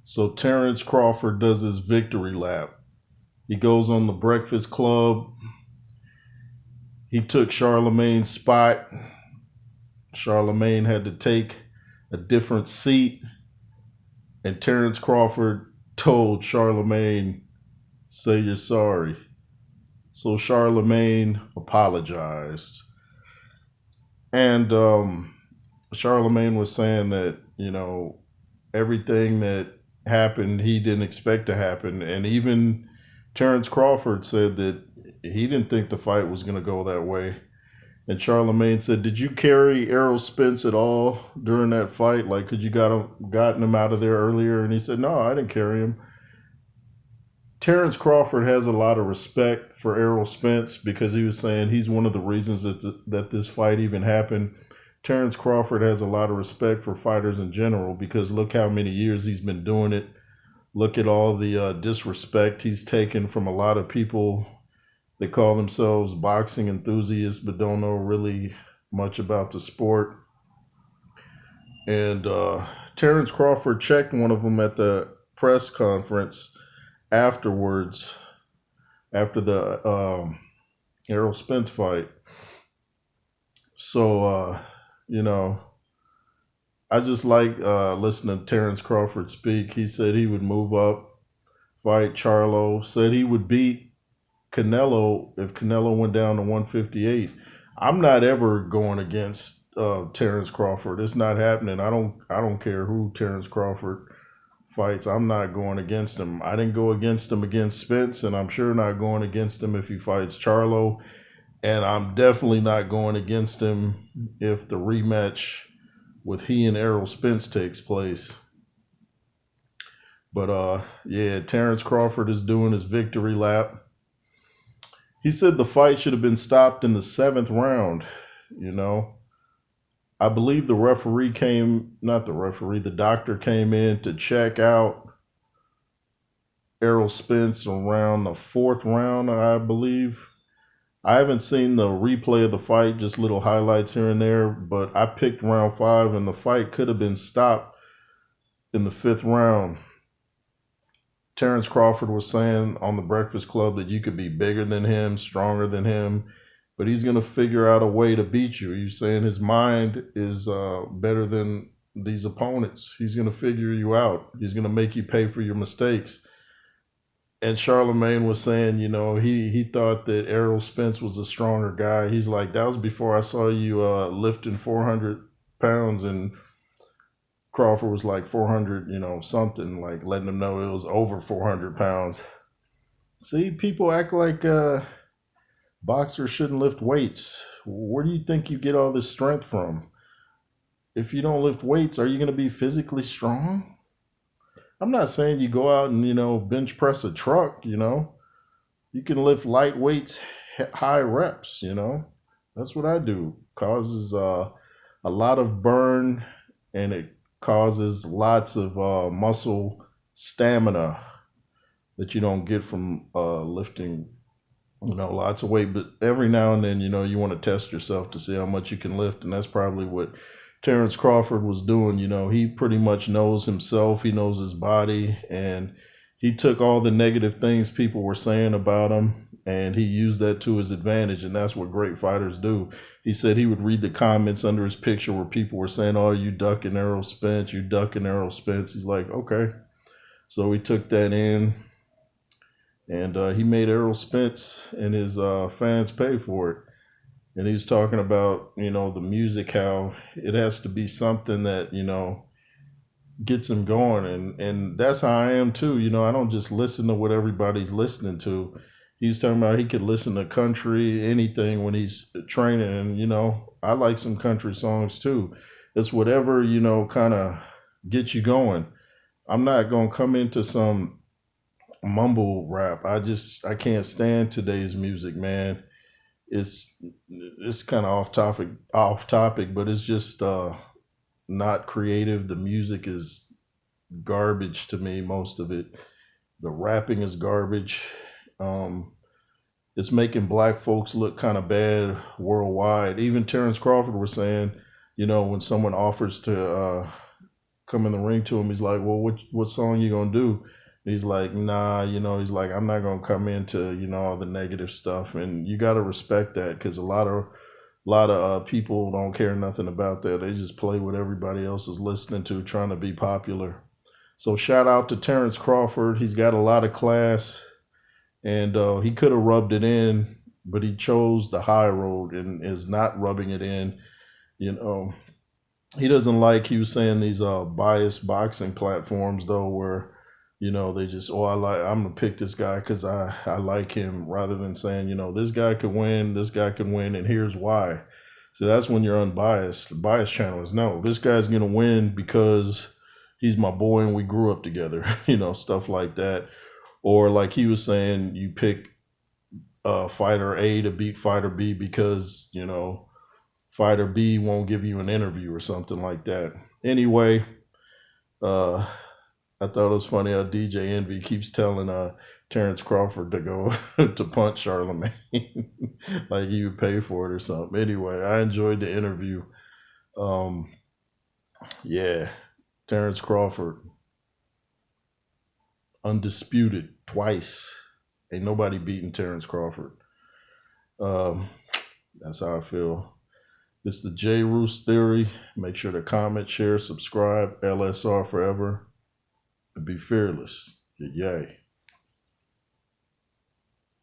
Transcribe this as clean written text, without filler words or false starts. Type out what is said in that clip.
So Terence Crawford does his victory lap. He goes on the Breakfast Club. He took Charlamagne's spot. Charlamagne had to take a different seat, and Terence Crawford told Charlamagne, "Say you're sorry." So Charlamagne apologized, and Charlamagne was saying that everything that happened he didn't expect to happen, and even Terence Crawford said that he didn't think the fight was going to go that way. And Charlamagne said, "Did you carry Errol Spence at all during that fight? Like, could you gotten him out of there earlier?" And he said, "No, I didn't carry him." Terence Crawford has a lot of respect for Errol Spence because he was saying he's one of the reasons that this fight even happened. Terence Crawford has a lot of respect for fighters in general because look how many years he's been doing it. Look at all the disrespect he's taken from a lot of people that call themselves boxing enthusiasts but don't know really much about the sport. And Terence Crawford checked one of them at the press conference afterwards, after the Errol Spence fight. So, I just like listening to Terence Crawford speak. He said he would move up, fight Charlo, said he would beat Canelo if Canelo went down to 158. I'm not ever going against Terence Crawford. It's not happening. I don't care who Terence Crawford fights. I'm not going against him. I didn't go against him against Spence, and I'm sure not going against him if he fights Charlo. And I'm definitely not going against him if the rematch with he and Errol Spence takes place. But yeah, Terence Crawford is doing his victory lap. He said the fight should have been stopped in the 7th round. I believe the doctor came in to check out Errol Spence around the 4th round, I believe. I haven't seen the replay of the fight, just little highlights here and there, but I picked round 5 and the fight could have been stopped in the 5th round. Terence Crawford was saying on the Breakfast Club that you could be bigger than him, stronger than him, but he's going to figure out a way to beat you. He's saying his mind is better than these opponents. He's going to figure you out. He's going to make you pay for your mistakes. And Charlamagne was saying, he thought that Errol Spence was a stronger guy. He's like, that was before I saw you lifting 400 pounds, and Crawford was like 400, something, like letting him know it was over 400 pounds. See, people act like boxers shouldn't lift weights. Where do you think you get all this strength from? If you don't lift weights, are you going to be physically strong? I'm not saying you go out and, bench press a truck, You can lift light weights, high reps, That's what I do. Causes a lot of burn, and it causes lots of muscle stamina that you don't get from lifting, lots of weight. But every now and then, you want to test yourself to see how much you can lift, and that's probably what Terence Crawford was doing. He pretty much knows himself. He knows his body, and he took all the negative things people were saying about him, and he used that to his advantage, and that's what great fighters do. He said he would read the comments under his picture where people were saying, "Oh, you ducking Errol Spence, you ducking Errol Spence." He's like, okay. So he took that in, and he made Errol Spence and his fans pay for it. And he was talking about, the music, how it has to be something that, gets him going. And that's how I am too. I don't just listen to what everybody's listening to. He was talking about he could listen to country, anything when he's training. And, I like some country songs too. It's whatever, kind of gets you going. I'm not going to come into some mumble rap. I can't stand today's music, man. It's kind of off topic, but it's just not creative. The music is garbage to me, most of it. The rapping is garbage. It's making black folks look kind of bad worldwide. Even Terence Crawford was saying, when someone offers to come in the ring to him. He's like, well, what song you gonna do? He's like, nah, he's like, I'm not gonna come into all the negative stuff, and you got to respect that because a lot of people don't care nothing about that. They just play what everybody else is listening to, trying to be popular. So shout out to Terence Crawford. He's got a lot of class, and he could have rubbed it in, but he chose the high road and is not rubbing it in. You know, he doesn't like, he was saying, these biased boxing platforms though, where they just, I'm gonna pick this guy because I like him, rather than saying, this guy could win, this guy can win, and here's why. So that's when you're unbiased. The bias channel is, no, this guy's gonna win because he's my boy and we grew up together, stuff like that. Or like he was saying, you pick fighter A to beat fighter B because fighter B won't give you an interview or something like that. Anyway, I thought it was funny how DJ Envy keeps telling Terence Crawford to go to punch Charlamagne, like he would pay for it or something. Anyway, I enjoyed the interview. Yeah, Terence Crawford, undisputed twice. Ain't nobody beating Terence Crawford. That's how I feel. This is the J. Roos Theory. Make sure to comment, share, subscribe. LSR forever. And be fearless. Yay.